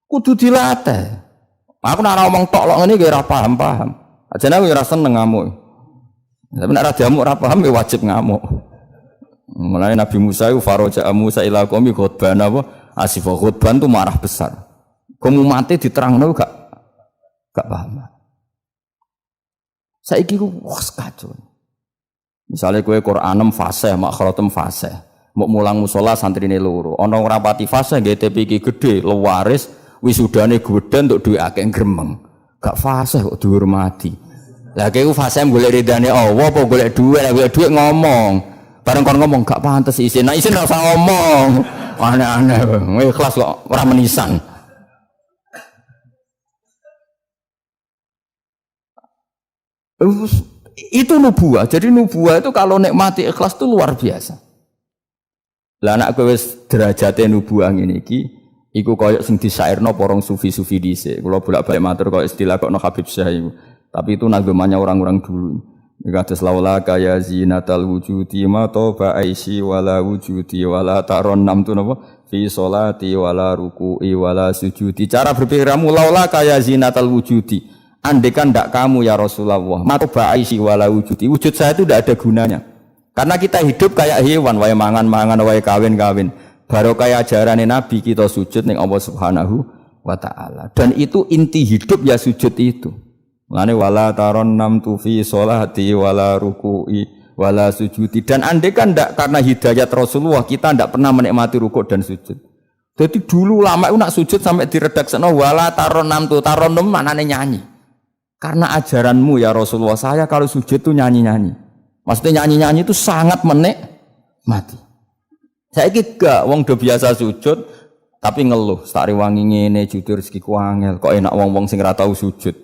Kudu dilatih. Aku nak ngomong tok lok ngene iki ora paham. Ajane aku ora seneng ngamuk. Tapi nek ora diamuk ora paham ya wajib ngamuk. Mulane Nabi Musa itu faraja Musa ila qaumi khutban apa? Asifah khutban itu marah besar. Kamu mati diterangno gak paham. Saiki ku wes kacau. Misalnya kowe Qur'anem fasih, makhratem fasih. Mbok mulang musala santrine loro. Ana ora pati fasih nggih TP iki gedhe, lewaris, wisudane gedhe entuk dhuwit akeh gremeng. Gak fasih kok dihormati. Lah kowe fasih golek ridane Allah apa golek dhuwit? Lah golek dhuwit ngomong. Bareng kon ngomong gak pantes isin. Nah isin ora usah ngomong. Aneh-aneh. Ikhlas kok ora menisan. Itu nubuah. Jadi nubuah itu kalau nikmati ikhlas itu luar biasa. Lah anak kowe wis derajate nubuah ngene iki, iku koyo sing disairno porong sufi-sufi dhisik. Kula bolak-balik matur koyo istilah kok no Habib Syah iku. Tapi itu nagemannya orang-orang dulu. Kados laula kaya zinatal wujudi ma toba aisi wala wujudi wala taron nam tu napa fi sholati wala ruku'i wala sujudi. Cara berpikirmu laula kaya zinatal wujudi. Andekan ndak kamu ya Rasulullah ma toba aisi wala wujudi. Wujud saya itu ndak ada gunanya. Karena kita hidup kayak hewan, wae mangan-mangan, wae kawin-kawin. Barokah ajarane Nabi kita sujud ning Allah Subhanahu wa taala. Dan itu inti hidup ya sujud itu. Lane wala taron nam tu fi sholati wala ruku'i wala sujudi. Dan andai kan ndak karena hidayat Rasulullah kita ndak pernah menikmati rukuk dan sujud. Jadi dulu lama itu nak sujud sampai diredakseno wala taron nam tu taron nam maknane nyanyi. Karena ajaranmu ya Rasulullah saya kalau sujud itu nyanyi-nyanyi. Maksudnya nyanyi-nyanyi itu sangat menikmati. Saya gak wong do biasa sujud tapi ngeluh sak rewangi ngene jujur rezekiku angel kok enak wong-wong sing ora tau sujud.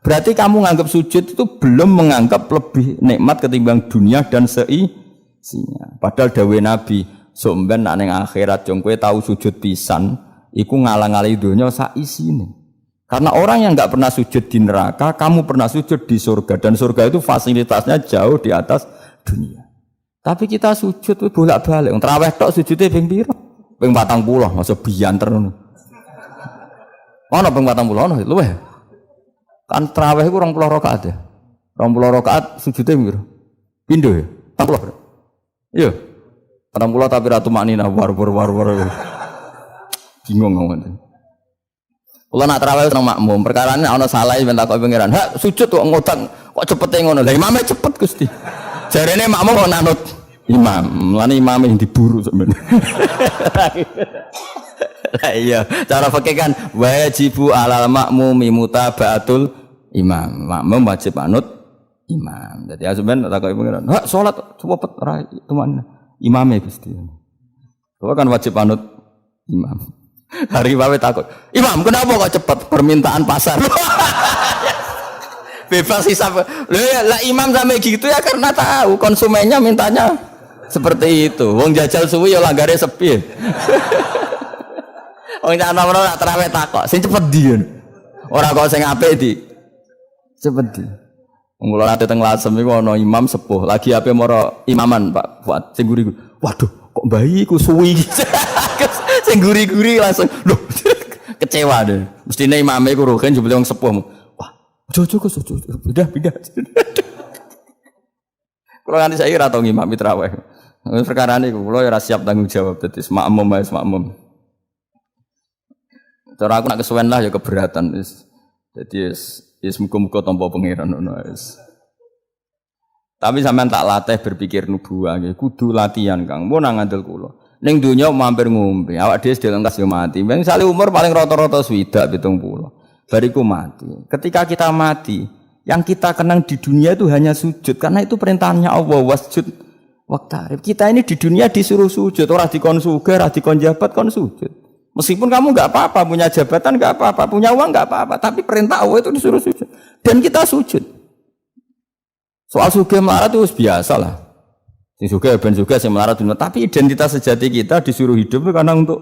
Berarti kamu menganggap sujud itu belum menganggap lebih nikmat ketimbang dunia dan seisinya. Padahal dawuh Nabi, somben nek ning akhirat jong kowe tau sujud pisan, iku ngalang-alangi donya sak isine. Karena orang yang enggak pernah sujud di neraka, kamu pernah sujud di surga dan surga itu fasilitasnya jauh di atas dunia. Tapi kita sujud itu bolak-balik. Wong traweh tok sujude ping pira? Ping 40, masa bianter ngono. Ono ping 40 ono luweh. Kan tarawih itu 20 rakaat ya. 20 rakaat sujudnya piro? Pindho ya? 40. Iya. 40 tapi ratu maknina war. Bingung ngomong. Kula nak tarawih seneng makmum, perkarane ana salah ben takok pengiran. Hak sujud kok ngutang kok cepete ngono. Lah imame cepet Gusti. Jarene makmum kok nanut imam. Lan imame diburu sampeyan. Lah iya, cara fikih kan wajibu alal makmumi mutabaatul imam. Makmum wajib manut imam. Jadi sampean tak kok pengiran. Hak salat cepet ra teman imame Gusti. Kok kan wajib manut imam. Hari bawe takut. Imam, kenapa kok cepet permintaan pasar? Bebas hisab. Lah imam sampai gitu ya karena tahu konsumennya mintanya seperti itu. Wong jajal suwi ya langgare sepi. Wong ana-ana nak terawih takok, sing cepet ndi. Ora kok sing apik di. Cepet di. Wong kula ate teng Lasem iku ana imam sepuh, lagi ape mara imaman Pak Fuad sing guri. Waduh, kok bayi ku suwi. Sing guri-guri langsung lho kecewa deh. Mestine imame ku rohen jebule wong sepuh. Wah, ojo kok pindah. Kula nganti saiki ora tau ngimami traweh. Perkara niku kula ora siap tanggung jawab dadi makmum. Cara aku nak kesuwen lah ya keberatan wis. Dadi wis muga-muga tampa pangeran ngono wis. Tapi sampean tak latih berpikir nubuwah nggih, kudu latihan Kang. Mun nang ngandel kula. Ning donya mampir ngombe, awak dhewe sedel engkas yo mati. Wong sale umur paling rata-rata 70. Bariku mati. Ketika kita mati, yang kita kenang di dunia itu hanya sujud karena itu perintahnya Allah wasjud waqtarib. Kita ini di dunia disuruh sujud, ora dikon sugih, ora dikon jabat kon sujud. Meskipun kamu enggak apa-apa, punya jabatan enggak apa-apa, punya uang enggak apa-apa, tapi perintah Allah itu disuruh sujud. Dan kita sujud. Soal sugih melarat itu biasa lah. Sing sugih ben sugih sing melarat dunia, tapi identitas sejati kita disuruh hidup karena untuk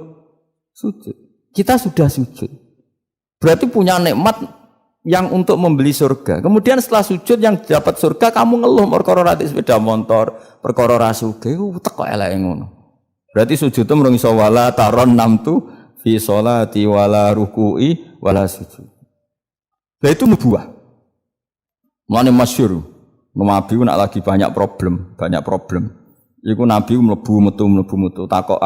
sujud. Kita sudah sujud. Berarti punya nikmat yang untuk membeli surga. Kemudian setelah sujud yang dapat surga kamu ngeluh perkara rati sepeda motor, perkara ra sugih teko eleke ngono. Berarti sujud itu mrung iso wala taron namtu fi sholati wala ruku'i wala sujud. Lah itu nubuwah. Mulane masyhur, Nabi nak lagi banyak problem. Iku Nabi mlebu metu takok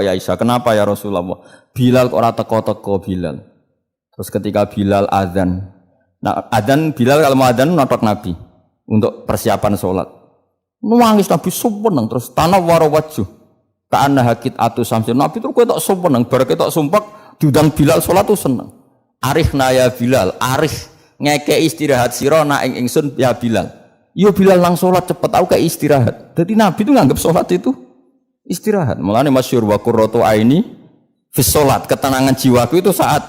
Aisyah, "Kenapa ya Rasulullah? Bilal kok ora teko-teko Bilal?" Terus ketika Bilal azan. Nah, azan Bilal kalau mau azan notok Nabi untuk persiapan salat. Nangis Nabi suweneng terus tanawwara wajhu. Ka'anna hakit atu samsin. Nabi terus kowe tok suweneng, bar ketok sumpek diundang Bilal salat tuh seneng. Arihna ya Bilal, ngeke istirahat sira nak ing ingsun ya Bilal. Yo Bilal nang salat cepet aku kayak istirahat. Jadi Nabi itu nganggap salat itu istirahat. Mulane masyhur wa qurratu aini fi salat, ketenangan jiwaku itu saat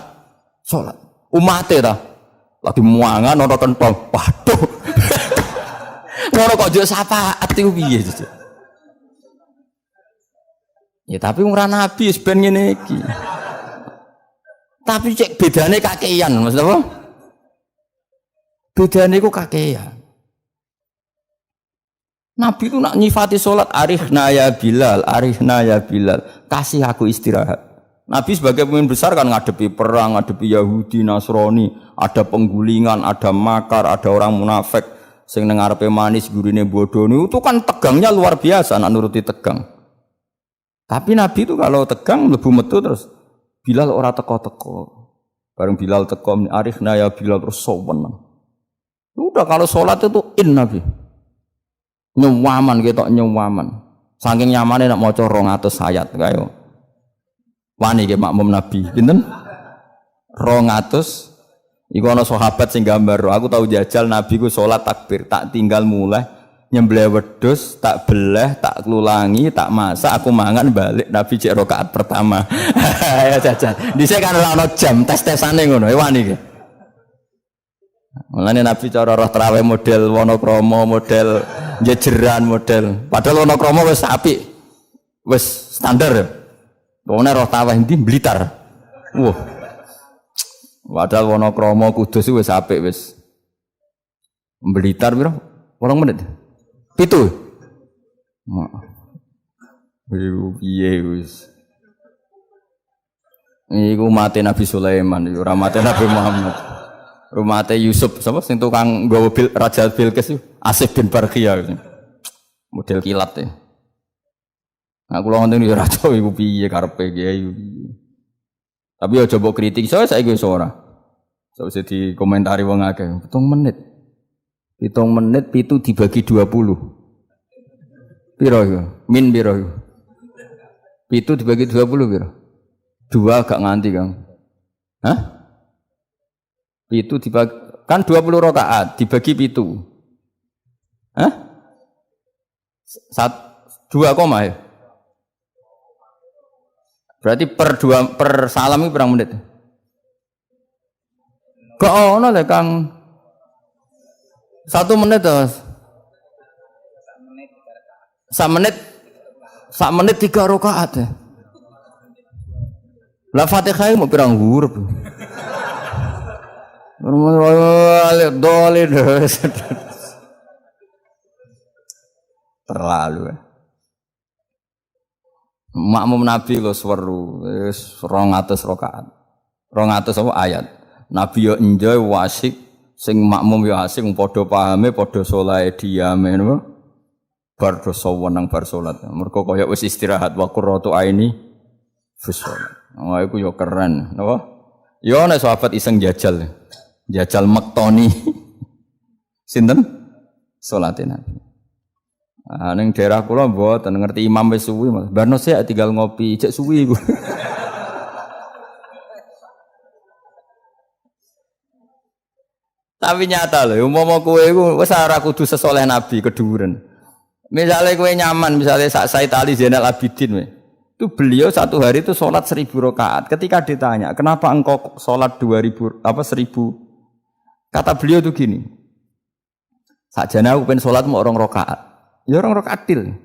salat. Umate ta lagi muangan ora kentong. Waduh. Ngono kok yo syafaat iku piye. Ya tapi ora Nabi wis ben ngene iki. Tapi cek bedane kakean, Mas apa? Bedane ku kakean. Nabi itu nak nyifati salat arihna ya Bilal, kasih aku istirahat. Nabi sebagai pemimpin besar kan ngadepi perang, ngadepi Yahudi, Nasrani, ada penggulingan, ada makar, ada orang munafik sing nang ngarepe manis gurine bodoh itu kan tegangnya luar biasa nak nuruti tegang. Tapi Nabi itu kalau tegang mlebu metu terus Bilal ora teko-teko. Bareng Bilal teko arifna ya Bilal terus soweneng. Udah kalau sholat itu Nabi. Nyewaman ketok nyewaman. Saking nyamane nak maca 200 ayat kaya. Wani ke makmum Nabi. Pinten? 200. Iku ana sahabat sing gambar. Aku tahu jajal Nabi ku sholat takbir, tak tinggal mulai nyembelih wedhus, tak belah, tak klulangi, tak masak, aku mangan balik Nabi cek rakaat pertama. Ya jajal. Dhisik kan ora ana jam tes-tesane ngono, wani iki. Mulane Nabi cara roh traweh model Wonokrama, model jejeran, model. Padahal Wonokrama wis apik. Wis standar. Wong roh traweh ndi Blitar. Wah. Padahal Wonokrama Kudus wis apik wis. Blitar piro? 8 menit. 7. Piye wis. Iku mate Nabi Sulaiman, ora mate Nabi Muhammad. Rumate Yusuf sapa sing tukang nggawa Raja Bilqis Asif bin Barkhiyah. Model kilat ya. Nah kula ngoten yo ora tau iku piye karepe kiai. Tapi yo coba kritik saiki wis ora. Sausé dikomentari wong akeh. 7 menit. 7 menit 7 dibagi 20. Piro iku? Min piro iku? 7 dibagi 20 piro? 2 gak nganti, Kang. Hah? 7 dibagi kan 20 rakaat dibagi 7. Hah? 2 koma ya? Berarti per salam itu berapa menit? Kok ono le Kang? 1 menit terus. 1 menit 3 rakaat ya. Lah Fatihah mau pirang huruf. Dolin terlalu ya. Makmum Nabi lo seweru 200 rakaat 200 apa ayat Nabi yo enjoy wasik sing makmum yo asik padha pahame padha saleh diame napa bar dosa wenang bar salat mergo kaya wis istirahat wa qurratu aini fi shalat. Wah iku yo keren napa yo nek sahabat iseng jajal mektoni sinten salate Nabi. Ah ning daerah kula mboten ngerti imam wis suwi Mas. Barno sik tinggal ngopi cek suwi iku. Tapi nyata lho umpama kowe iku wis ora kudu sesoleh Nabi keduren. Misale kowe nyaman misale sak Said Ali Zainal Abidin we. Itu beliau satu hari itu sholat 1000 rakaat. Ketika ditanya, kenapa engkau sholat 1000 kata beliau itu gini. Sakjane aku pengen sholat mau 2 rakaat. Ya 2 rakaat til.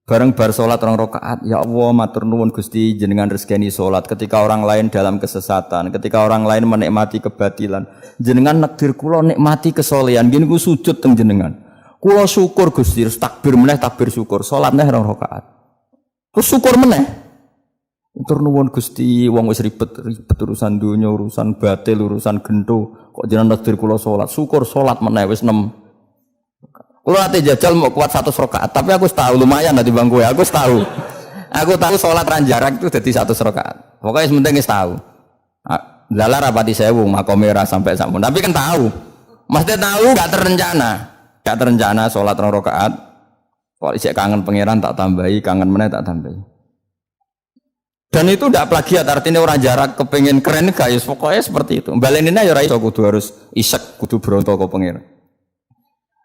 Bareng bar sholat 2 rakaat. Ya Allah matur nuwun Gusti jenengan rezekani sholat ketika orang lain dalam kesesatan, ketika orang lain menikmati kebatilan. Jenengan nekdir kula nikmati kesolehan. Gini ku sujud teng jenengan. Kula syukur Gusti, takbir meneh takbir syukur. Sholat neh 2 rakaat. Terus syukur meneh. Tur nuwun Gusti, wong wis ribet urusan dunya, urusan batil, urusan gento, kok jenengan takdir kula salat. Syukur salat meneh wis 6. Kula ate jajal mau kuat 100 rakaat, tapi aku tahu lumayan lah timbang kowe. Aku tahu. Aku tahu salat ran jarak itu dadi 100 rakaat. Pokoke wis penting wis tahu. Lala rapati 1000 makomera sampai sampun. Tapi kan tahu. Mesti tahu gak terencana. Gak terencana salat 2 rakaat. Kok isih kangen pangeran tak tambahi, kangen meneh tak tambahi. Dan itu tidak plagiat, artinya orang jarak kepengen keren guys, pokoknya seperti itu. Baleninnya ya iso kudu harus isek, kudu bronto ke pengen.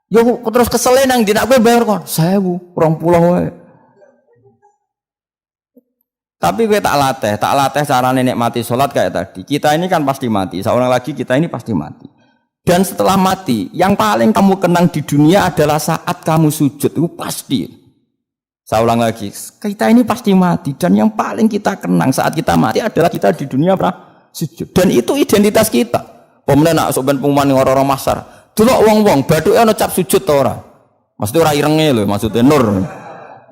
Yo terus kesel nang dina kowe bayar kon 1000, 20 wae. Tapi kowe tak latih carane nikmati salat kayak tadi. Kita ini kan pasti mati, seorang lagi kita ini pasti mati. Dan setelah mati, yang paling kamu kenang di dunia adalah saat kamu sujud, itu pasti. Saya ulang lagi, kita ini pasti mati dan yang paling kita kenang saat kita mati adalah kita di dunia sujud. Dan itu identitas kita. Pemenang nak soben pengumuman orang-orang masar. Delok wong-wong bathuke ana cap sujud ta ora? Maksudnya ora irenge lho, maksudnya nur.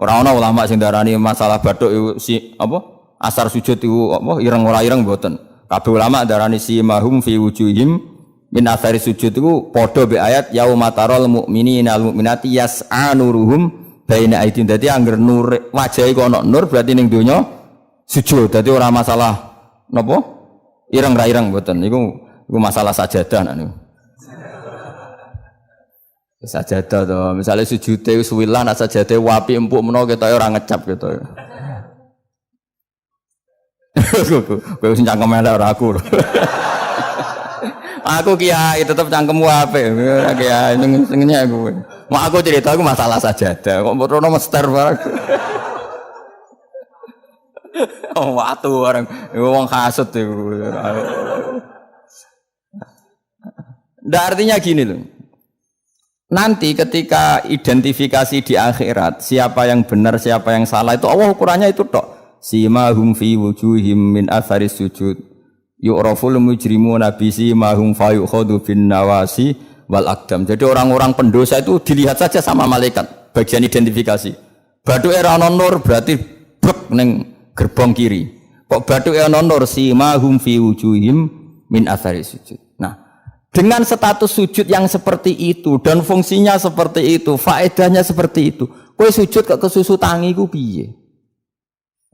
Ora ana ulama sing darani masalah bathuk si apa? Asar sujud iku apa ireng ora ireng mboten. Kabeh ulama darani si mahum fi wujuhim min athari sujud iku padha be ayat yaumatarul mu'minina al mu'minati yas'a nuruhum baina aidin. Dadi angger nur wajahe kok ana nur berarti ning donya sujud. Dadi ora masalah napa? Ireng ra ireng mboten. Iku masalah sajadah niku. Sajadah to. Misale sujude wis suwilan sajadah wapi empuk menawa ketoke ora ngecap ketoke. Kowe wis cangkem elek ora aku. Aku kiai tetep cangkemmu apik. Kiai senengnya aku. Mau aku cerita aku masalah sajadah. Kok rono mester barang. Oh, watu orang wong hasud iku. Artinya gini loh. Nanti ketika identifikasi di akhirat, siapa yang benar, siapa yang salah itu Allah ukurannya itu tok. Simahum fi wujuhim min atharis sujud. Yu'raful mujrimuna bi simahum fayukhadhu bin nawasi wal aqdam. Jadi orang-orang pendosa itu dilihat saja sama malaikat, bagian identifikasi. Bathuke ra ana nur berarti brek ning gerbong kiri. Kok bathuke ana nur simahum fi wujuhim min atharis sujud. Nah, dengan status sujud yang seperti itu dan fungsinya seperti itu, faedahnya seperti itu. Kowe sujud kok kesusu tangi ku piye?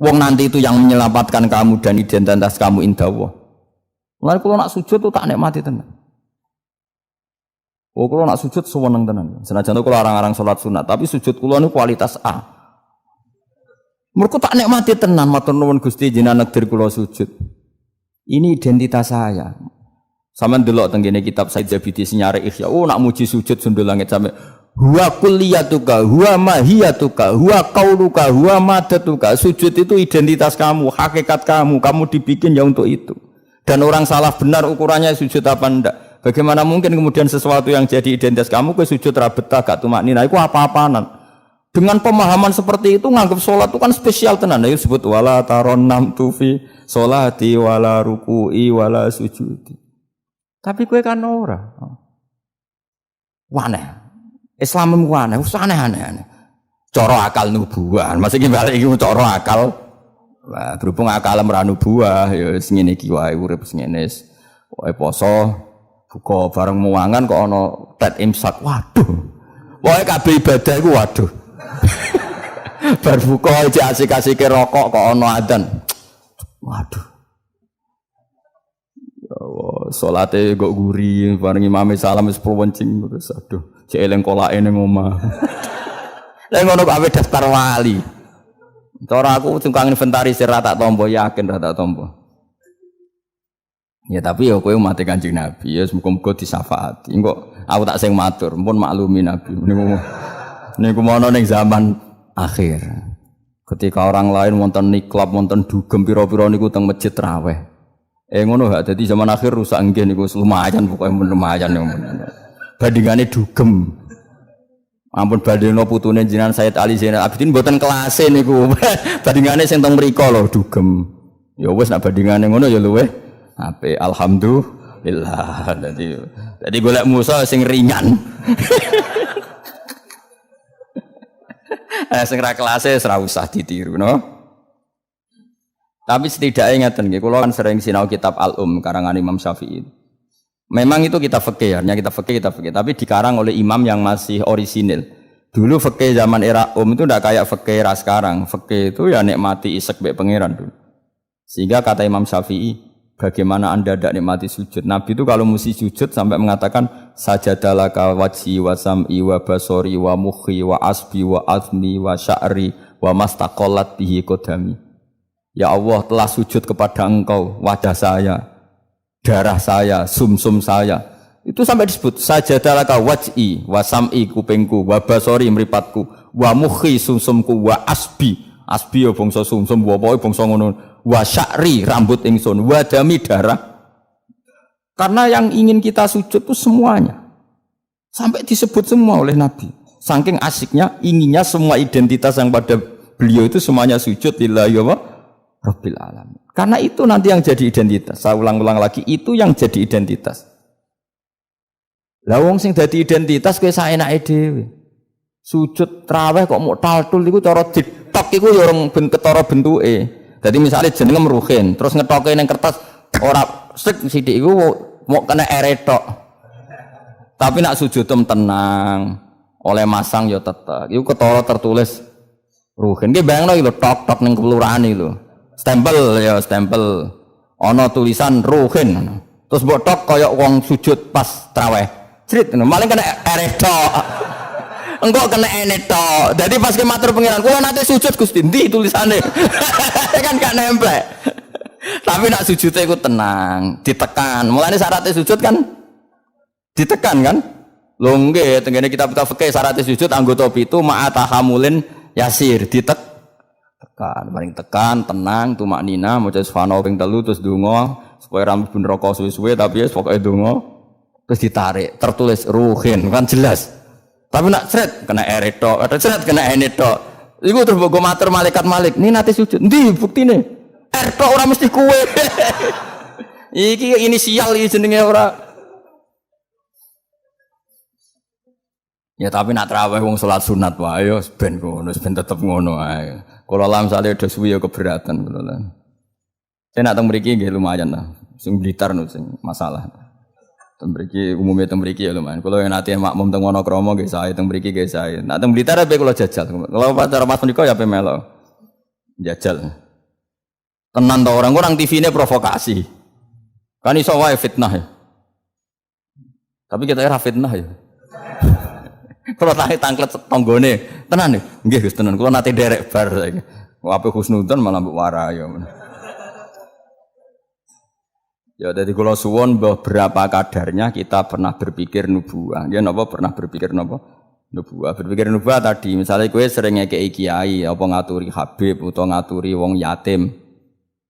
Wong nanti itu yang menyelamatkan kamu dan identitas kamu indah Allah. Mulane kula nak sujud tuh tak nikmati tenan. Oh kula nak sujud seneng tenan. Senajan kula arang-arang salat sunat, tapi sujud kula niku kualitas A. Mergo tak nikmati tenan matur nuwun Gusti jenengan negdir kula sujud. Ini identitas saya. Sampeyan delok teng kene kitab Said Zabidi Sinyare Ihya. Oh nak muji sujud sundul langit sampe huwa kulliyatuka, huwa mahiyatuka, huwa qauluka, huwa madatuka. Sujud itu identitas kamu, hakikat kamu. Kamu dibikin ya untuk itu. Dan orang salah benar ukurannya sujud apa ndak. Bagaimana mungkin kemudian sesuatu yang jadi identitas kamu ke sujud ra betah gak tumaknina iku apa-apaanan. Dengan pemahaman seperti itu nganggap salat itu kan spesial tenan. Ayo sebut wala taron fi sholati wala ruku'i wala sujudi. Tapi kowe kan ora. Waneh. Islam ku aneh, aneh-aneh. Cara akal nubuah. Masih ki balik iki cara akal. Nah, berhubung akal ora nubuah ya sing ngene iki wae urip sing ngene. Wae poso buka bareng muangan kok ana tet imsak. Waduh. Pokoke kabeh ibadah iku waduh. Bar buka aja asik-asike rokok kok ana adzan. Waduh. Ya Allah, salate kok guri bareng imame salam wis wencing terus aduh, cek eling kolake ning omah. Lah ngono kok ape daftar wali. Cara aku sing kangen inventarisir ra tak tampa yakin ra tak tampa. Ya tapi ya kowe umat Kanjeng Nabi ya muga-muga disyafaati. Engko aku tak sing matur, mumpun maklumi Nabi. Niku mono ning zaman akhir. Ketika orang lain wonten niklab, wonten dugem pira-pira niku teng masjid raweh. Ngono gak dadi zaman akhir rusak nggih niku lumayan pokoke lumayan. Bandingane dugem. Ampun bandingno putune jenengan Sayyid Ali Zainal Abidin mboten kelase niku. Bandingane sing teng mriko lho dugem. Ya wis nek bandingane ngono ya luweh apik. Alhamdulillah. Dadi golek musa sing ringan. Sing ra kelase ora usah ditiru no. Tapi setidaknya ngeten nggih, kula kan sering sinau kitab karangan Imam Syafi'i. Memang itu kitab fikih, hanya kitab fikih, tapi dikarang oleh imam yang masih orisinil. Dulu fikih zaman era itu ndak kayak fikih era sekarang. Fikih itu ya nikmati isek mbek pangeran dulu. Sehingga kata Imam Syafi'i, bagaimana Anda tidak nikmati sujud? Nabi itu kalau mesti sujud sampai mengatakan sajadalaka wajhi wa sam'i wa basori wa mukhi wa asbi wa azni wa sya'ri wa mastaqallat bihi qadami. Ya Allah, telah sujud kepada Engkau wajah saya, darah saya, sumsum saya. Itu sampai disebut sajadalaka wajhi wa sam'i kupingku wa basori mripatku wa mukhi sumsumku wa asbi ya bangsa sumsum wa pokoke bangsa ngono wa sya'ri rambut ingsun wa dami darah. Karena yang ingin kita sujud itu semuanya. Sampai disebut semua oleh Nabi. Saking asiknya inginnya semua identitas yang pada beliau itu semuanya sujud lillahi wa rabbil alamin. Karena itu nanti yang jadi identitas. Saya ulang-ulang lagi, itu yang jadi identitas. Lah wong sing dadi identitas kowe saenake dhewe. Sujud traweh kok mau taltul iku cara ditok iku ya orang ketara bentuke. Dadi misale jenenge Ruhin, terus ngetoke ning kertas ora sik sithik iku mau kena eretok. Tapi nak sujud tenang, oleh masang ya tetep. Iku ketara tertulis Ruhin. Ki bayangno iki lho tok-tok ning kelurahan iki lho. Stempel ya stempel. Ana tulisan Ruhin. Terus mbok tok kaya wong sujud pas traweh. Crit, maling kena eretok. Engkau kena enetok. Jadi pas ke matur pengiran, kula nate sujud Gusti, ndi tulisane? Kan gak nempel. Tapi nak sujudnya iku tenang, ditekan. Mulane syaratnya sujud kan ditekan kan? Lho nggih, tengene kitab-kitab fikih syaratnya sujud anggota 7 ma'atahamulin yasir, ditekan. Paling tekan, tenang, tumaknina, maca subhanallah ping 3 terus donga supaya rambut ben rokok suwe-suwe tapi ya pokoke donga. Terus ditarik, tertulis Ruhin, kan jelas. Tapi nak seret kena eretok, ada seret kena enetok. Iku terus mbok matur malaikat Malik, "Ini nate sujud." Ndi buktine? Eretok ora mesti kuwe. Iki inisial iki jenenge ora. Ya tapi nak traweh wong salat sunat wae yo ben ngono, ben tetep ngono ae. Kula lam sale do suwi ya keberatan kula lan. Saya nak teng mriki nggih lumayan lah. Sing Blitar no sing masalah. Teng mriki umume teng mriki ya lumayan. Kula yen nate makmum teng Wonokromo nggih sae, teng mriki nggih sae. Nak teng Blitar ape kula jajal. Kalau pacar Mas menika ya ape melo. Jajal. Tenan to orang TV-ne provokasi. Kan iso wae fitnah ya. Tapi kita ora fitnah ya. Kalau tangklet tanggone, tenan nih. Nggih Gus tenan. Kula nate derek bar saiki. Ape husnudzon malah mbok warai ya. Ya dari kula suwon berapa kadarnya kita pernah berpikir nubuah. Ya napa pernah berpikir napa? Nubuah. Berpikir nubuah tadi misalnya kowe sering ngekeki kiai apa ngaturi habib utawa ngaturi wong yatim.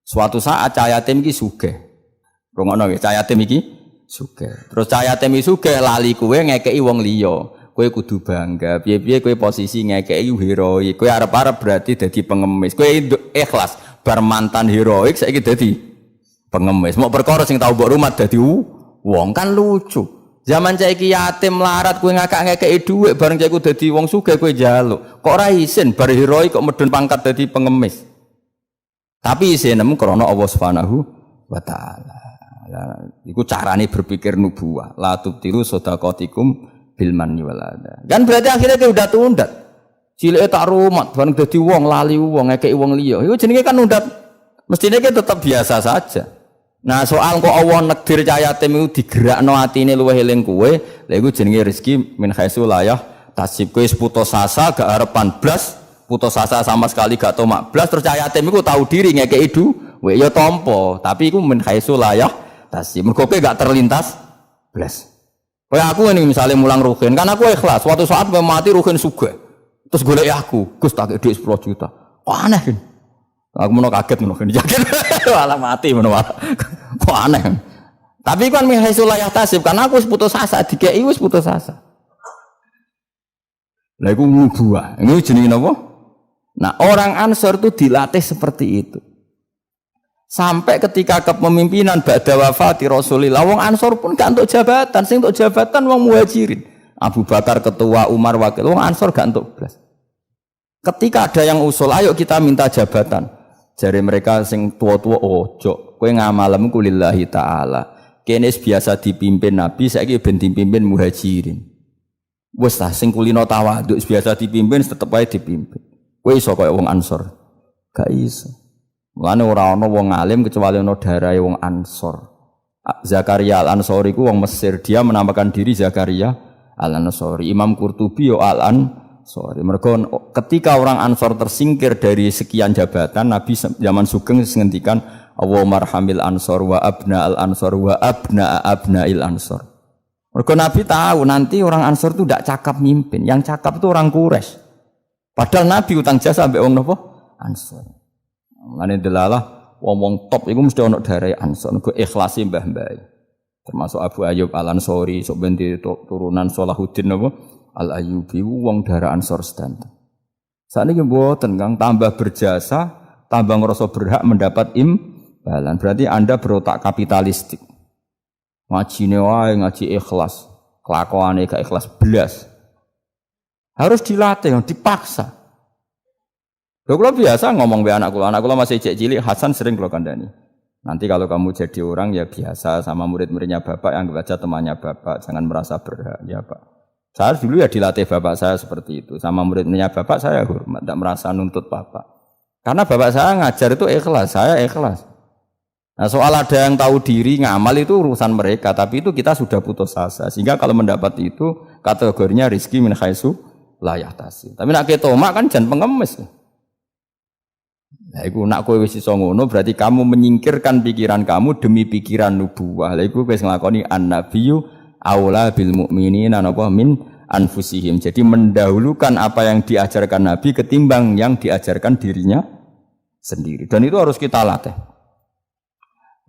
Suatu saat cah yatim iki sugih. Rungokno nggih, cah yatim iki sugih. Terus cah yatim iki sugih lali kowe ngekeki wong liya. Kowe kudu bangga. Piye-piye kowe posisi ngekeki heroik. Kowe arep-arep berarti dadi pengemis. Kowe ikhlas bar mantan heroik saiki dadi pengemis. Mau perkara sing tau mbok rumah dadi wong kan lucu. Zaman saiki yatim melarat kowe ngakak-ngekeki dhuwit bareng cah iku dadi wong sugih kowe njaluk. Kok ora isin bar heroik kok medun pangkat dadi pengemis. Tapi isinem krana Allah Subhanahu wa taala. Iku carane berpikir nubuwah. La tubtilu shadaqatikum bil manni wal adha. Kan berarti akhirnya kowe udah tundat. Cileke tak rumat bareng dadi wong lali wong ngekeki wong liya. Iku jenenge kan nundat. Mestine ki tetap biasa saja. Nah soal kok Allah nekdir cah yatim itu digerakno atine luwih eling kowe, lha iku jenenge rezeki min haitsu la yahtasib. Kowe putus asa gak arepan blas, putus asa sama sekali gak tomak blas terus cah yatim iku tahu diri ngekeki dhuwit ya tampa, tapi iku min haitsu la yahtasib. Mergo kowe gak terlintas blas. Kayak aku ini misalnya mulang Ruhin, kan aku ikhlas, suatu saat mati Ruhin sugih. Terus golek aku, Gus tak dhuwit 10 juta. Kok aneh kan? Aku mau kaget mau yakin malah mati mau kok aneh. Tapi kan mihaisul layah tasib karena aku putus asa dikei wis putus asa. Lah iku nubuah. Ini jenenge napa? Nah, orang Ansor itu dilatih seperti itu. Sampai ketika kepemimpinan ba'da wafati Rasulillah, wong Ansor pun gak untuk jabatan, sing untuk jabatan wong Muhajirin. Abu Bakar ketua, Umar wakil, wong Ansor gak untuk belas. Ketika ada yang usul, ayo kita minta jabatan. Jare mereka sing tua-tua ojo, kowe ngamalem ku lillahi taala. Kene biasa dipimpin Nabi, saiki ben dipimpin Muhajirin. Wes ta sing kulino tawaduk biasa dipimpin tetep wae dipimpin. Kowe iso kaya wong Ansor. Gak iso. Mulane ora ana wong alim kecuali ana darahe wong Ansor. Zakaria Al-Ansori ku wong Mesir, dia menamakan diri Zakaria Al-Ansori. Imam Qurtubi yo Al-Ansori. Mergo ketika orang Ansor tersingkir dari sekian jabatan, Nabi zaman Sugeng ngendikan Allahumma arhamil Ansor wa abna al-Ansor wa abna abnail Ansor. Mergo Nabi tahu nanti orang Ansor itu tidak cakap mimpin, yang cakap itu orang Quraisy. Padahal Nabi utang jasa ambek wong napa? Ansor. Mulane delalah wong top iku mesti ana darai Ansor, nggo ikhlasi mbah-mbah. Termasuk Abu Ayyub Al-Ansori, sok ben turunan Salahuddin napa? Al-Ayyubi wong darah Ansor sedanten. Sakniki mboten Kang, tambah berjasa, tambah ngrasa berhak mendapat imbalan. Berarti Anda berotak kapitalistik. Ngajine wae ngaji ikhlas, kelakuane gak ikhlas blas. Harus dilatih, dipaksa. Lho kula biasa ngomong be anak kula masih cek cilik, Hasan sering kula kandhani. Nanti kalau kamu jadi orang ya biasa sama murid-muridnya Bapak yang baca temannya Bapak, jangan merasa berhak ya Pak. Saya dulu ya dilatih Bapak saya seperti itu, sama murid-muridnya Bapak saya hormat, tidak merasa nuntut Bapak. Karena Bapak saya ngajar itu ikhlas, saya ikhlas. Nah soal ada yang tahu diri ngamal itu urusan mereka, tapi itu kita sudah putus asa. Sehingga kalau mendapat itu kategorinya rizki min khaisu la yahtasi. Tapi nak ketomak kan jangan pengemis. Lah iku nak kowe wis iso ngono berarti kamu menyingkirkan pikiran kamu demi pikiran nubuwah. Lah iku wis nglakoni an-nabiyyu aula bil mukminina napa min anfusihim. Jadi mendahulukan apa yang diajarkan Nabi ketimbang yang diajarkan dirinya sendiri. Dan itu harus kita latih.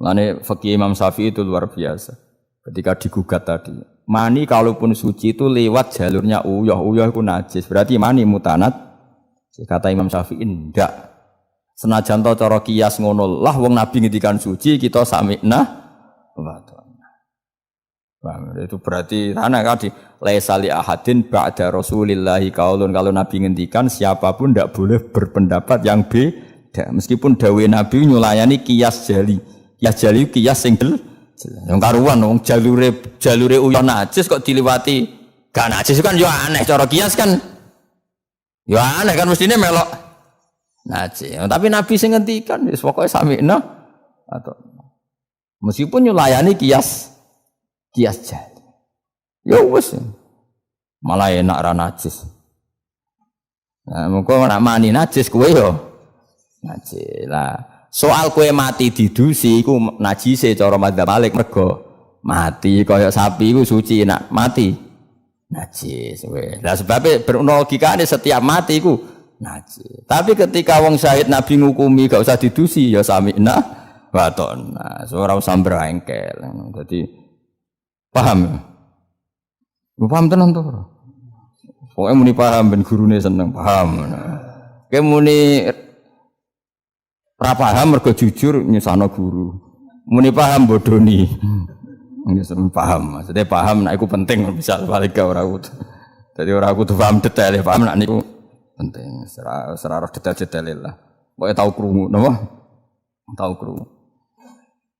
Mulane fikih Imam Syafi'i itu luar biasa. Ketika digugat tadi, mani kalaupun suci itu lewat jalurnya uyah itu najis. Berarti mani mutanat. Kata Imam Syafi'i ndak. Senajan to cara kias ngono lah wong Nabi ngendikan suci kita sami'na wa ta'na. Itu berarti ana kan di laisa li ahadin ba'da Rasulillah qaulun, kalau Nabi ngendikan siapapun ndak boleh berpendapat yang beda meskipun dawuh Nabi nyulayani kias jali. Kias jali kias sing yang karuan wong jalure uyah najis kok diliwati gak najis kan yo aneh cara kias kan. Yo aneh kan mestine melok najis. Tapi Nabi sing ngendikan wis pokoke sami'na atau meskipun nyulayani kias jali. Ya wis. Malah enak ra najis. Nah, mengko nek mani najis kowe yo najis. Lah, soal kowe mati didusi iku najise cara madzhab Malik mergo mati kaya sapi iku suci nek mati najis weh. Lah sebabe logikane setiap mati iku najis. Tapi ketika wong syahid Nabi ngukumi gak usah didusi ya sami'na wa ta'na. Ora usah brengkel. Dadi paham. Paham tenan to. Pokoke muni paham ben gurune seneng paham. Kayak muni ra paham mergo jujur nyusahno guru. Muni paham bodoni. Nggih paham. Maksudnya paham nek iku penting misal balik ke ora kudu. Dadi ora kudu paham detail, paham nek niku penting, serah detail-detail lah. Pokoknya tahu krungu, napa? Tahu krungu.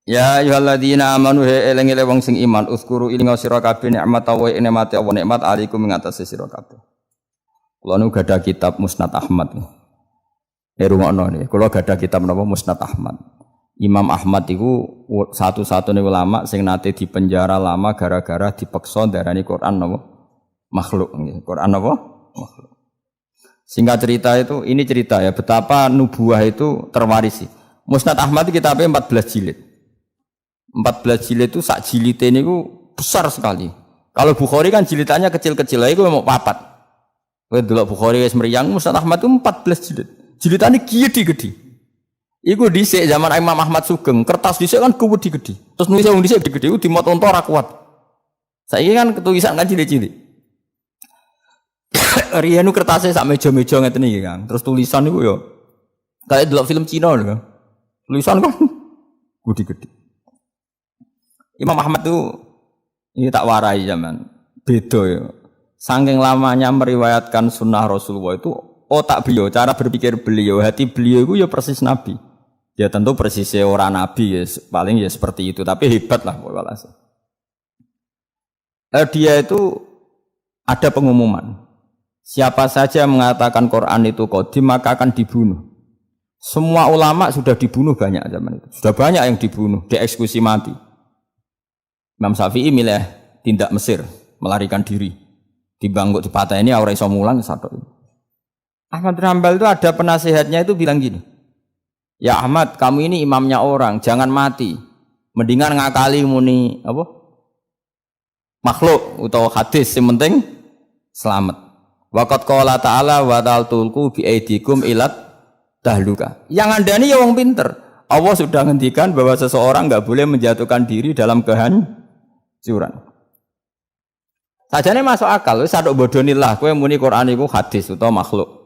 Ya ayyuhalladzina amanu eling-eling wong sing iman, uzkuru ilinga sira kabeh nikmat Allah nikmate Allah nikmat alaikum ing atase sira kabeh. Kula nu gadah kitab Musnad Ahmad. Rungokno niki, kula gadah kitab napa Musnad Ahmad. Imam Ahmad iku satu-satunya ulama sing nate dipenjara lama gara-gara dipeksa darani Quran napa? Makhluk nggih. Quran napa? Makhluk. Singkat cerita itu, ini cerita ya, betapa nubuah itu terwarisi. Musnad Ahmad itu kitabnya 14 jilid. 14 jilid itu sak jilidnya itu besar sekali. Kalau Bukhari kan jilidannya kecil-kecil, itu mau papat. Kalau dulu Bukhari wis meriang, Musnad Ahmad itu 14 jilid. Jilidannya gede-gede. Iku dhisik zaman Imam Ahmad Sugeng, kertas dhisik kan gede-gede. Terus nulis wong dhisik gede-gede, itu dimot onto ora kuat. Saiki kan ketulisan kan cilik-cilik. Rianu kertasnya sak meja-meja ngeten iki Kang. Terus tulisan niku yo kayak delok film Cina lho Kang. Tulisan kan gede-gede. Imam Ahmad tuh ini tak warai zaman. Beda ya. Saking lamanya meriwayatkan sunnah Rasulullah itu otak beliau, cara berpikir beliau, hati beliau itu ya persis Nabi. Ya tentu persisnya orang nabi ya paling ya seperti itu, tapi hebat lah walhasil. Dia itu ada pengumuman. Siapa saja yang mengatakan Quran itu qadim maka akan dibunuh. Semua ulama sudah dibunuh banyak zaman itu. Sudah banyak yang dibunuh, dieksekusi mati. Imam Syafi'i milih tindak Mesir, melarikan diri. Dibangkut dipateni ora iso mulang satu. Ahmad bin Hanbal itu ada penasehatnya itu bilang gini. Ya Ahmad, kamu ini imamnya orang, jangan mati. Mendingan ngakali muni apa? Makhluk atau hadis, yang penting selamat. Waqat qala ta'ala wa ta'altulku bi aidikum ilat tahluka. Yang andani ya wong pinter. Allah sudah ngendikan bahwa seseorang enggak boleh menjatuhkan diri dalam kehancuran. Sajane masuk akal, wis sadok bodonilah kowe muni Quran iku hadis utawa makhluk.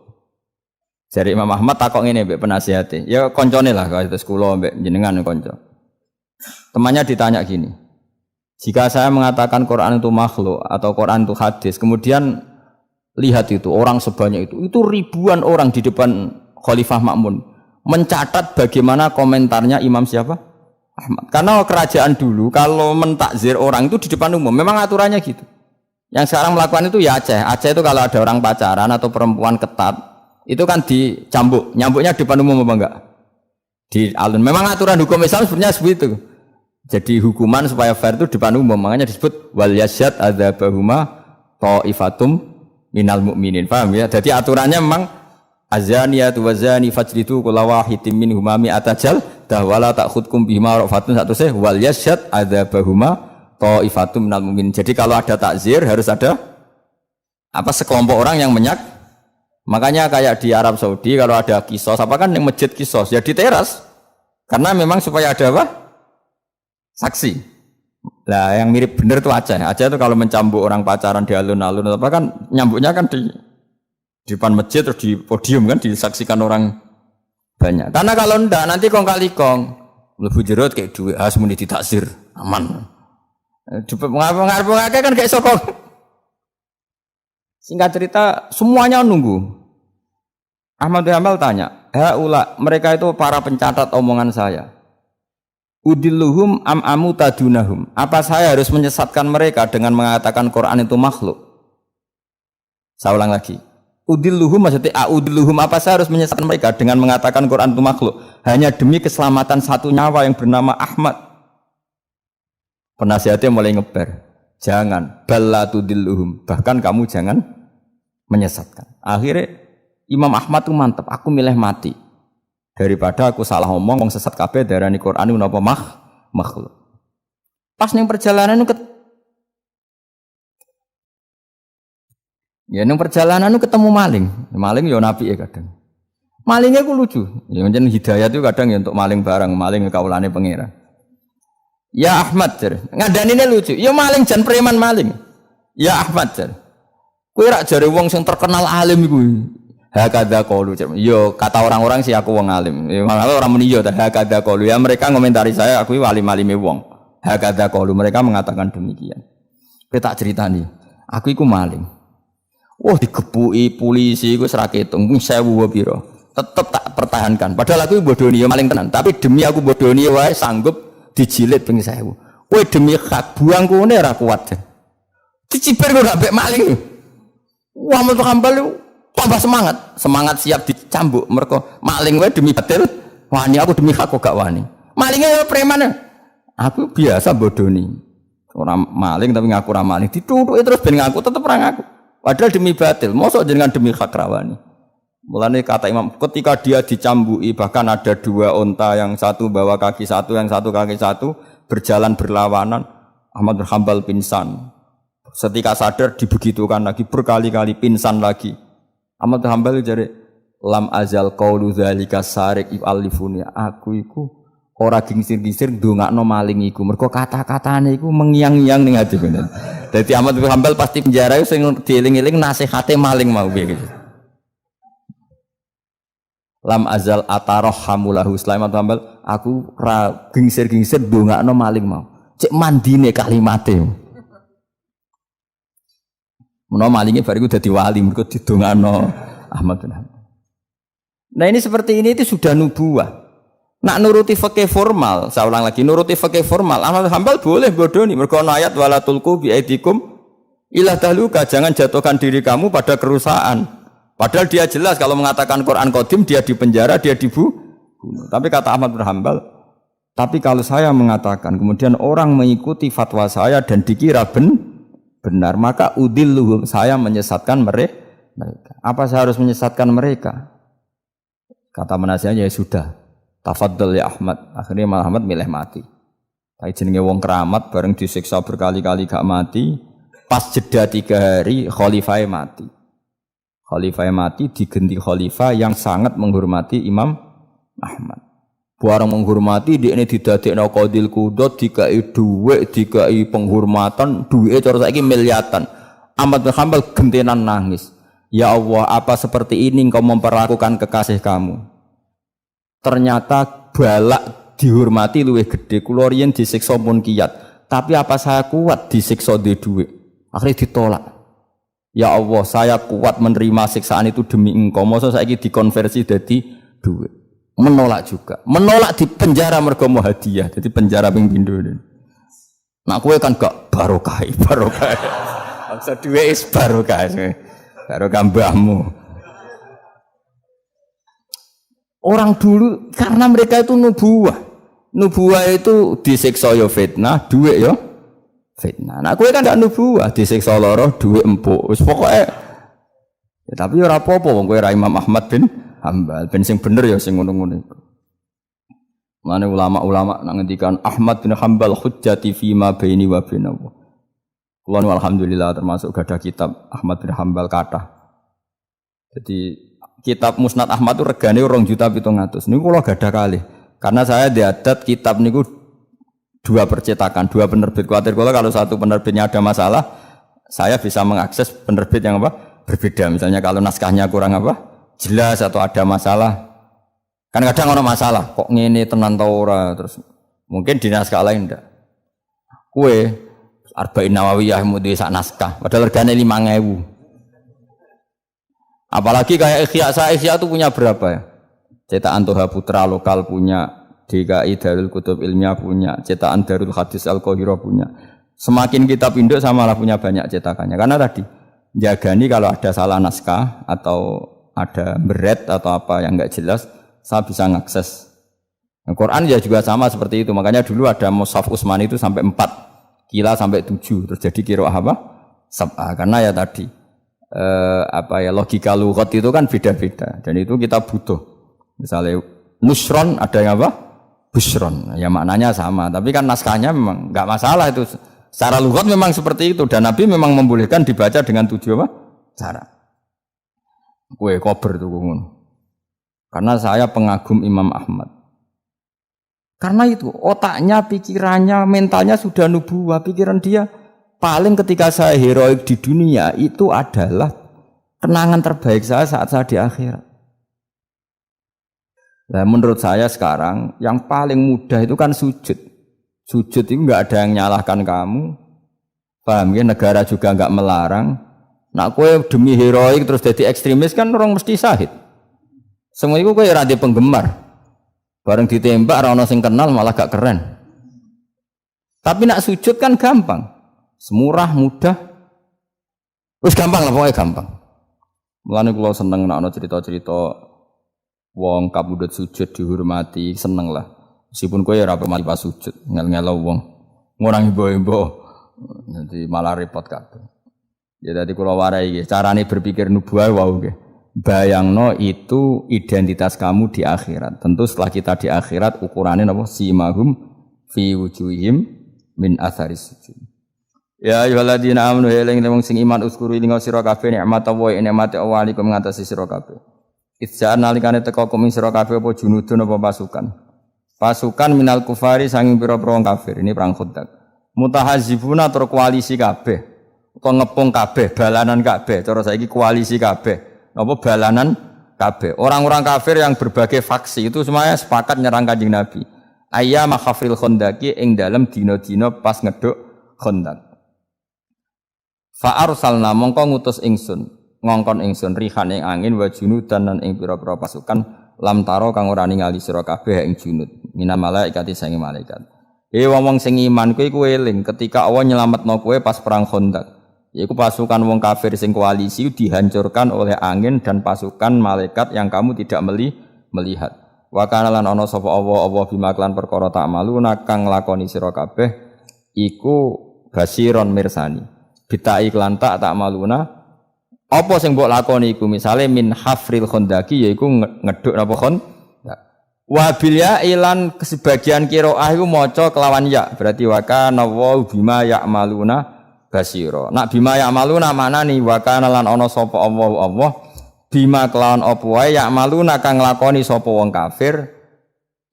Jadi Imam Ahmad takok ngene mbek penasihate. Ya koncone lah kados kula mbek jenengan kanca. Temannya ditanya gini. Jika saya mengatakan Quran itu makhluk atau Quran itu hadis, kemudian lihat itu orang sebanyak itu ribuan orang di depan Khalifah Ma'mun mencatat bagaimana komentarnya Imam siapa? Ahmad. Karena kerajaan dulu kalau mentakzir orang itu di depan umum, memang aturannya gitu. Yang sekarang melakukan itu ya Aceh. Aceh itu kalau ada orang pacaran atau perempuan ketat, itu kan dicambuk. Nyambuknya di depan umum apa enggak? Di alun. Memang aturan hukum Islam sebenarnya seperti itu. Jadi hukuman supaya fair itu di depan umum. Makanya disebut wal yasyad adzabahuma ta'ifatum minal mu'minin. Paham ya? Jadi aturannya memang azaniyatu wazani fajlidu kulla wahidin minhuma mi'ata jaldah wala ta'khudkum bihima rafatun satu seh wal yasyad adzabahuma ta'ifatum minal mu'minin. Jadi kalau ada takzir harus ada apa sekelompok orang yang Makanya kayak di Arab Saudi kalau ada kisos, apa kan yang masjid kisos ya di teras. Karena memang supaya ada apa? Saksi. Lah yang mirip bener tuh Aceh. Aceh itu kalau mencambuk orang pacaran di alun-alun apa kan nyambuknya kan di depan masjid terus di podium kan disaksikan orang banyak. Karena kalau ndak nanti kong kali kong mlebu jero kayak duwe muni ditaksir aman. Ngarep-ngarep kan kayak sokong. Singkat cerita semuanya nunggu. Ahmad bin Hanbal tanya, mereka itu para pencatat omongan saya. Udilluhum am tadunahum. Apa saya harus menyesatkan mereka dengan mengatakan Quran itu makhluk? Saya ulang lagi. Udilluhum maksudnya udilluhum, apa saya harus menyesatkan mereka dengan mengatakan Quran itu makhluk hanya demi keselamatan satu nyawa yang bernama Ahmad? Penasihatnya mulai ngeber. Jangan ballatudilluhum, bahkan kamu jangan menyesatkan. Akhirnya Imam Ahmad itu mantap, aku milih mati daripada aku salah ngomong wong sesat kabeh darani Quran itu napa makhluk. Pas ning perjalanan itu ketemu maling. Maling ya nabi ya kadang. Malingnya ku lucu. Ya pancen hidayah itu kadang ya untuk maling barang, maling kaulane pangeran. Ya Ahmad jar, ngadanine lucu. Ya maling jan preman maling. Ya Ahmad jar. Kowe rak jare wong sing terkenal alim iku. Hakadha qalu jar. Yo kata orang-orang sih aku wong alim. Ya orang muni yo hakadha qalu. Ya mereka ngomentari saya aku alim-alime wong. Hakadha qalu, mereka mengatakan demikian. Kowe tak critani. Aku iku maling. Wah digepuki polisi iku ora ketung 1000 pira. Tetep tak pertahankan. Padahal aku bodoni ya maling tenan, tapi demi aku bodoni wae sanggup dijilid ping 1000. Kowe demi hak buang kene ora kuat. Dicipir kok gak mbek maling. Wah Ahmad bin Hanbal tambah semangat siap dicambuk mergo maling wae demi batil. Wani aku demi hak kok gak wani. Malingnya ya preman. Aku biasa bodoni. Ora maling tapi ngaku ora maling. Ditutuki terus ben ngaku tetep ora ngaku. Padahal demi batil. Mosok jenengan demi hak rawani. Mulane kata Imam, ketika dia dicambuki bahkan ada 2 unta, yang satu bawa kaki satu, yang satu kaki satu, berjalan berlawanan. Ahmad bin Hanbal pingsan. Setika sadar dibegitukan lagi, berkali-kali pingsan lagi. Ahmad bin Hanbal jare lam azal qaulu dzalika sarik alifuni. Aku iku ora gingsir-gingsir ndongakno maling iku. Mergo kata-katane iku mengiang-iang ning ati bener. Dadi Ahmad bin Hanbal pasti penjara sing dieling-eling nasihate maling mau piye gitu. Lam azal atarohamulahu Sulaiman Ahmad, aku ra gingsir-gingsir ndongakno maling mau. Cek mandine kalimate. Menawa malinge bar iku dadi wali mergo didongakno Ahmad bin Hanbal. Nah ini seperti ini itu sudah nubuah. Nak nuruti fikih formal, saya ulang lagi, nuruti fikih formal, Ahmad bin Hambal boleh bodoni mergo ana ayat wala tulqu bi aidikum ila tahluka, jangan jatuhkan diri kamu pada kerusakan. Padahal dia jelas kalau mengatakan Quran qadim dia dipenjara, dia dibunuh. Tapi kata Ahmad bin Hambal, tapi kalau saya mengatakan kemudian orang mengikuti fatwa saya dan dikira benar, maka udilluhum, saya menyesatkan mereka. Apa saya harus menyesatkan mereka? Kata penasihatnya, ya sudah, tafaddal ya Ahmad. Akhirnya malah Ahmad milih mati. Tapi jenenge wong keramat bareng disiksa berkali-kali gak mati, pas jeda 3 hari khalifah mati. Khalifah mati diganti khalifah yang sangat menghormati Imam Ahmad. Barang menghormati dia ini didadekno qadil qudot, dikai dhuwit, dikai penghormatan, dhuwite cara saiki miliatan. Ahmad bin Hambal gentenan nangis. Ya Allah, apa seperti ini engkau memperlakukan kekasih kamu? Ternyata balak dihormati luwih gede. Kula riyen disiksa pun kiyat. Tapi apa saya kuat disiksa di dhuwit? Akhirnya ditolak. Ya Allah, saya kuat menerima siksaan itu demi engkau. Masa saiki dikonversi jadi dhuwit. Menolak juga. Menolak di penjara mergo mau hadiah. Jadi penjara ping pindho. Nak kowe kan gak barokah. Maksud dhuwit is barokah. Barokah mbahmu. Orang dulu karena mereka itu nubuwah. Nubuwah itu disiksa yo fitnah, dhuwit yo fitnah. Nah kowe kan gak nubuwah, disiksa lara, dhuwit empuk. Wis pokoke ya, tapi ora apa-apa wong kowe ra Imam Ahmad bin Hambal, ben sing bener ya sing ngono-ngono iku. Mane ulama-ulama nang ngendikan Ahmad bin Hambal hujjati fi ma baini wa bainahu. Kula nu alhamdulillah termasuk gadah kitab Ahmad bin Hambal kathah. Jadi kitab Musnad Ahmad itu regane 2.700.000. Niku kula gadah kalih. Karena saya diadat kitab niku 2 percetakan, 2 penerbit. Kuatir kula kalau satu penerbitnya ada masalah, saya bisa mengakses penerbit yang apa? Berbeda. Misalnya kalau naskahnya kurang apa? Jelas atau ada masalah. Kan kadang ada masalah, kok ngene tenan ta ora, terus mungkin di naskah lain ndak. Kue Arba'in Nawawiyah mudhi sak naskah, padahal regane 5.000. Apalagi kayak Ihya itu punya berapa ya? Cetakan Toha Putra lokal punya, DKI Darul Kutub Ilmiah punya, cetakan Darul Hadis Al-Qahirah punya. Semakin kita pinduk samalah punya banyak cetakannya. Karena tadi jagani kalau ada salah naskah atau ada beret atau apa yang enggak jelas, saya bisa mengakses. Nah, Quran ya juga sama seperti itu. Makanya dulu ada Mushaf Utsmani itu sampai 4. Kila sampai 7 terus jadi qiraah apa? Sab'ah. Karena ya tadi logika lughat itu kan beda-beda dan itu kita butuh. Misalnya nusron ada yang apa? Busron. Ya maknanya sama, tapi kan naskahnya memang enggak masalah itu. Secara lughat memang seperti itu dan Nabi memang membolehkan dibaca dengan 7 apa? Cara. Kue kober tuh ngono. Karena saya pengagum Imam Ahmad. Karena itu otaknya, pikirannya, mentalnya sudah nubuwah. Pikiran dia paling ketika saya heroik di dunia itu adalah kenangan terbaik saya saat saya di akhirat. Nah, menurut saya sekarang yang paling mudah itu kan sujud. Sujud itu enggak ada yang nyalahkan kamu. Paham ya? Negara juga enggak melarang. Nah, kowe demi heroik terus jadi ekstremis kan orang mesti syahid. Semua itu kowe ora ndek penggemar. Bareng ditembak ora ono sing kenal malah gak keren. Tapi nak sujud kan gampang. Semurah, mudah. Wis gampang lah pokoknya gampang. Mulane kula seneng nek ana cerita-cerita wong kabudut sujud dihormati, seneng lah. Meskipun kowe ora mati pas sujud, ngel-ngelo wong. Ngurang imbo-imbo. Nanti malah repot kabeh. Ya dadi kula warai iki, carane berpikir nubuwah wae nggih. Bayangno itu identitas kamu di akhirat. Tentu setelah kita di akhirat ukurannya apa? Simahum fi wujuhihim min atharis sujud. Ya ayyuhalladzina amanu eling wong sing iman uskuru ing sira kabeh nikmat Allah nikmate Allah alikum ngatasi sira kabeh. Idza'an nalikane teka kum sira kabeh apa junudun apa pasukan. Pasukan minal kufari sanging pira-pira wong kafir. Ini perang Khandaq. Mutahazibuna tur koalisi kabeh. Utawa ngepung kabeh, balanan kabeh. Cara saiki koalisi kabeh. Apa balanan kabeh. Orang-orang kafir yang berbagai faksi itu semuanya sepakat nyerang Kanjeng Nabi. Ayyam khafril khandaqi ing dalem dina-dina pas ngeduk Khandaq. Fa arsalna mongko ngutus ingsun, ngongkon ingsun rihan ing angin wa junudan lan ing pira-pira pasukan lam taro kang ora ningali sira kabeh ing junud minal malaikati sange malaikat. Wong sing iman kuwi eling ketika Allah nyelametno kowe pas perang Khandaq. Yaiku pasukan wong kafir sing koalisi dihancurkan oleh angin dan pasukan malaikat yang kamu tidak melihat. Wa kana lan ana sapa Allah bima klan perkara tak maluna kang nglakoni sira kabeh iku basiron mirsani. Bita iklan tak maluna apa sing mbok lakoni iku misale min hafril khandaqi yaiku ngeduk napa khandaq. Wa bil ya ilan sebagian qiraah iku maca kelawan ya berarti wa kana wa bima ya'maluna basira. Nak bima ya'maluna maknani wa kana lan ana sapa Allah bima kelawan apa wae ya'maluna kang nglakoni sapa wong kafir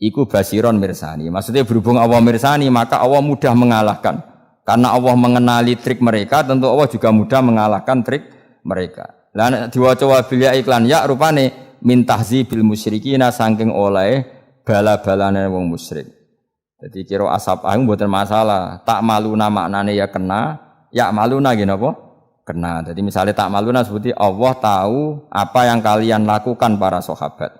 iku basiron mirsani. Maksudnya berhubung Allah mirsani maka Allah mudah mengalahkan. Karena Allah mengenali trik mereka tentu Allah juga mudah mengalahkan trik mereka. Lah diwaca wabil ya iklan ya rupane min tahzibil musyrikina saking oleh bala-balane wong musyrik. Jadi kira asap aing mboten masalah. Tak maluna maknane ya kena, ya maluna nggih napa? Kena. Jadi misalnya tak maluna seperti Allah tahu apa yang kalian lakukan para sahabat.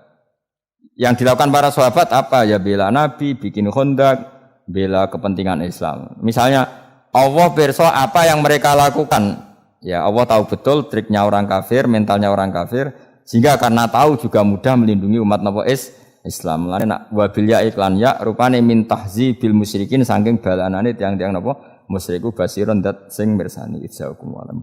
Yang dilakukan para sahabat apa? Ya bela Nabi, bikin Khandaq, bela kepentingan Islam. Misalnya Allah pirsa apa yang mereka lakukan. Ya Allah tahu betul triknya orang kafir, mentalnya orang kafir, sehingga karena tahu juga mudah melindungi umat napa Islam. Lan nak wabil ya iklan ya rupane min tahzibil musyrikin saking balanane tiang-tiang napa musyriku basiron dat sing mirsani ijaukum alam.